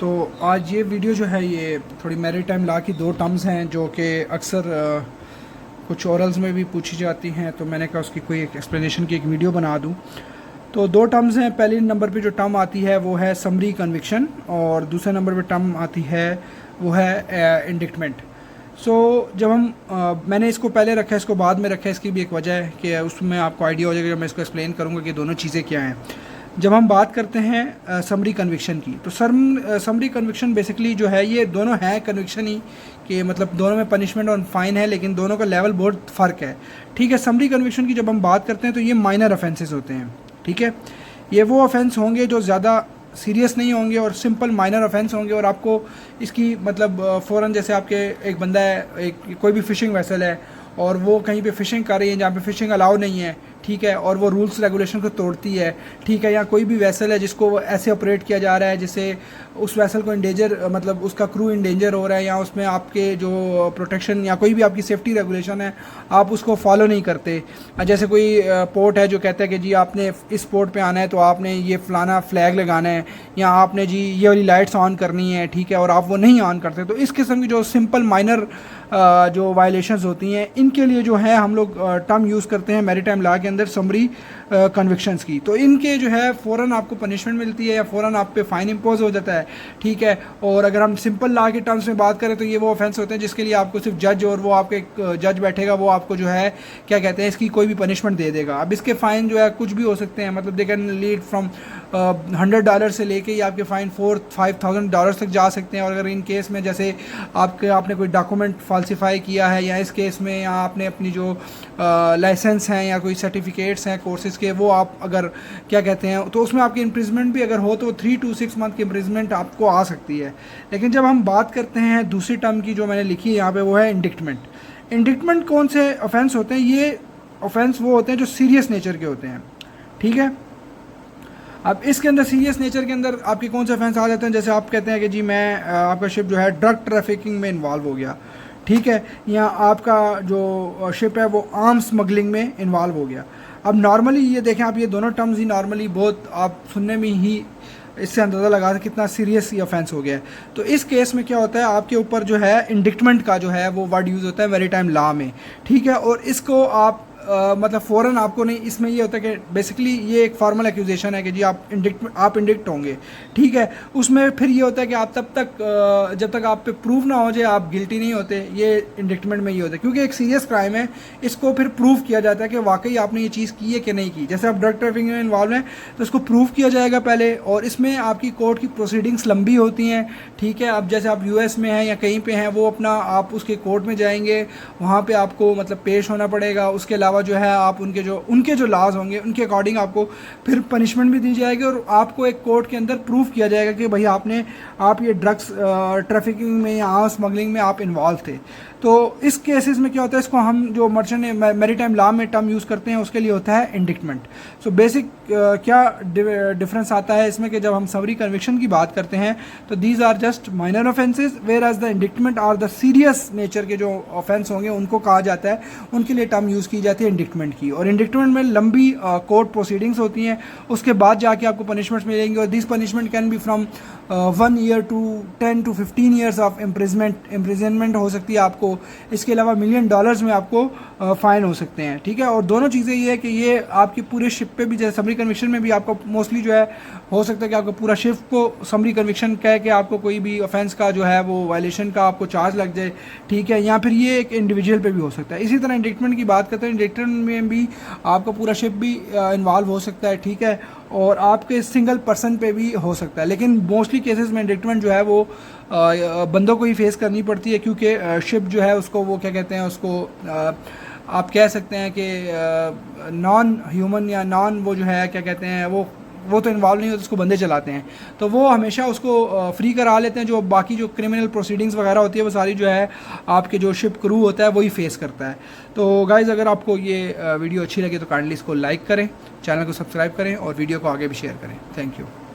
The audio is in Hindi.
तो आज ये वीडियो जो है ये थोड़ी मैरीटाइम लॉ की दो टर्म्स हैं जो कि अक्सर कुछ ओरल्स में भी पूछी जाती हैं, तो मैंने कहा उसकी कोई एक एक्सप्लेनेशन की एक वीडियो बना दूं। तो दो टर्म्स हैं। पहले नंबर पे जो टर्म आती है वो है समरी कन्विक्शन और दूसरे नंबर पे टर्म आती है वो है इंडिक्टमेंट। जब हम मैंने इसको पहले रखा है, इसको बाद में रखा है, इसकी भी एक वजह है कि उसमें आपको आइडिया हो जाएगा जब मैं इसको एक्सप्लेन करूँगा कि दोनों चीज़ें क्या हैं। जब हम बात करते हैं समरी कन्विक्शन की, तो समरी कन्विक्शन बेसिकली जो है ये दोनों हैं कन्विक्शन ही कि मतलब दोनों में पनिशमेंट और फाइन है, लेकिन दोनों का लेवल बहुत फ़र्क है। ठीक है, समरी कन्विक्शन की जब हम बात करते हैं तो ये माइनर ऑफेंसेस होते हैं। ठीक है, ये वो ऑफेंस होंगे जो ज़्यादा सीरियस नहीं होंगे और सिंपल माइनर ऑफेंस होंगे, और आपको इसकी मतलब फ़ौरन जैसे आपके एक बंदा है, एक कोई भी फ़िशिंग वेसल है और वो कहीं पे फ़िशिंग कर रही है जहाँ पे फ़िशिंग अलाउ नहीं है, ठीक है, और वो रूल्स रेगुलेशन को तोड़ती है, ठीक है, या कोई भी वेसल है जिसको ऐसे ऑपरेट किया जा रहा है जिससे उस वेसल को इंडेंजर मतलब उसका क्रू इंडेंजर हो रहा है, या उसमें आपके जो प्रोटेक्शन या कोई भी आपकी सेफ्टी रेगुलेशन है आप उसको फॉलो नहीं करते। जैसे कोई पोर्ट है जो कहता है कि जी आपने इस पोर्ट पे आना है तो आपने ये फलाना फ्लैग लगाना है, या आपने जी ये वाली लाइट्स ऑन करनी है, ठीक है, और आप वो नहीं ऑन करते। तो इस किस्म की जो सिंपल माइनर जो वायलेशंस होती हैं, इनके लिए जो है हम लोग टर्म यूज़ करते हैं मैरीटाइम लॉ के अंदर समरी कन्विक्शंस की। तो इनके जो है फ़ौरन आपको पनिशमेंट मिलती है या फ़ौरन आप पे फ़ाइन इम्पोज हो जाता है। ठीक है, और अगर हम सिंपल लॉ के टर्म्स में बात करें तो ये वो ऑफेंस होते हैं जिसके लिए आपको सिर्फ जज, और वो आपके एक जज बैठेगा, वो आपको जो है क्या कहते हैं इसकी कोई भी पनिशमेंट दे देगा। अब इसके फ़ाइन जो है कुछ भी हो सकते हैं, मतलब दे कैन लीड फ्रॉम $100 से लेके ही आपके फ़ाइन $4,000-5,000 तक जा सकते हैं। और अगर इन केस में जैसे आपने कोई डॉक्यूमेंट फाल्सिफाई किया है, या इस केस में या आपने अपनी जो लाइसेंस हैं या कोई सर्टिफिकेट्स हैं कोर्सेज़ के, वो आप अगर क्या कहते हैं तो उसमें आपकी इम्प्रिजमेंट भी अगर हो तो 3 to 6 मंथ की इम्प्रिजमेंट आपको आ सकती है। लेकिन जब हम बात करते हैं दूसरी टर्म की जो मैंने लिखी है यहाँ पे, वो है इंडिक्टमेंट। इंडिक्टमेंट कौन से ऑफेंस होते हैं? ये ऑफेंस वो होते हैं जो सीरियस नेचर के होते हैं। ठीक है, अब इसके अंदर सीरियस नेचर के अंदर आपके कौन से ऑफेंस आ जाते हैं? जैसे आप कहते हैं कि जी मैं आपका शिप जो है ड्रग ट्रैफिकिंग में इन्वॉल्व हो गया, ठीक है, या आपका जो शिप है वो आर्म्स स्मगलिंग में इन्वॉल्व हो गया। अब नॉर्मली ये देखें आप, ये दोनों टर्म्स ही नॉर्मली बहुत आप सुनने में ही इससे अंदाज़ा लगा सकते कितना सीरियस ये ऑफेंस हो गया है। तो इस केस में क्या होता है, आपके ऊपर जो है इंडिक्टमेंट का जो है वो वर्ड यूज़ होता है मैरीटाइम लॉ में। ठीक है, और इसको आप मतलब फ़ौरन आपको नहीं, इसमें ये होता है कि बेसिकली ये एक फॉर्मल एक्यूजेशन है कि जी आप इंडिक्ट होंगे। ठीक है, उसमें फिर ये होता है कि आप तब तक जब तक आप पे प्रूव ना हो जाए आप गिल्टी नहीं होते। ये इंडिक्टमेंट में ये होता है क्योंकि एक सीरियस क्राइम है, इसको फिर प्रूव किया जाता है कि वाकई आपने ये चीज़ की है कि नहीं की। जैसे आप ड्रग ट्रैफिकिंग में इन्वॉल्व हैं तो इसको प्रूव किया जाएगा पहले, और इसमें आपकी कोर्ट की प्रोसीडिंग्स लंबी होती हैं। ठीक है, अब जैसे आप यूएस में हैं या कहीं पे हैं, वो अपना आप उसके कोर्ट में जाएंगे, वहाँ पे आपको मतलब पेश होना पड़ेगा। उसके अलावा जो है आप उनके जो लॉज होंगे उनके अकॉर्डिंग आपको फिर पनिशमेंट भी दी जाएगी, और आपको एक कोर्ट के अंदर प्रूफ किया जाएगा कि भाई आप ये ड्रग्स ट्रैफिकिंग में या स्मगलिंग में आप इन्वॉल्व थे। तो इस केसेस में क्या होता है, इसको हम जो मर्चेंट मैरीटाइम लॉ में टर्म यूज़ करते हैं उसके लिए होता है इंडिक्टमेंट। सो बेसिक क्या डिफरेंस आता है इसमें कि जब हम समरी कन्विक्शन की बात करते हैं तो these are just minor offences, whereas the indictment are the serious nature के जो ऑफेंस होंगे उनको कहा जाता है, उनके लिए टर्म यूज़ की जाती है इंडिक्टमेंट की। और इंडिक्टमेंट में लंबी कोर्ट प्रोसीडिंग्स होती हैं, उसके बाद जाके आपको पनिशमेंट्स मिलेंगी, और this punishment can be from 1 year to 10 to 15 years of imprisonment हो सकती है आपको। इसके अलावा $1 million में आपको फ़ाइन हो सकते हैं। ठीक है, और दोनों चीज़ें ये है कि ये आपकी पूरे शिप पे भी, जैसे समरी कन्विक्शन में भी आपको मोस्टली जो है हो सकता है कि आपको पूरा शिप को समरी कन्विक्शन कह के आपको कोई भी ऑफेंस का जो है वो वायलेशन का आपको चार्ज लग जाए। ठीक है, या फिर ये एक इंडिविजुअल पे भी हो सकता है। इसी तरह इंडिक्टमेंट की बात करते हैं, इंडिक्टमेंट में भी आपका पूरा शिप भी इन्वॉल्व हो सकता है। ठीक है, और आपके सिंगल पर्सन पे भी हो सकता है, लेकिन मोस्टली केसेस में इंडिक्टमेंट जो है वो बंदों को ही फेस करनी पड़ती है, क्योंकि शिप जो है उसको वो क्या कहते हैं उसको आप कह सकते हैं कि नॉन ह्यूमन या नॉन वो जो है क्या कहते हैं वो तो इन्वॉल्व नहीं होते, उसको बंदे चलाते हैं, तो वो हमेशा उसको फ्री करा लेते हैं। जो बाकी जो क्रिमिनल प्रोसीडिंग्स वगैरह होती है वो सारी जो है आपके जो शिप क्रू होता है वही फेस करता है। तो गाइज़ अगर आपको ये वीडियो अच्छी लगे तो काइंडली इसको लाइक करें, चैनल को सब्सक्राइब करें और वीडियो को आगे भी शेयर करें। Thank you.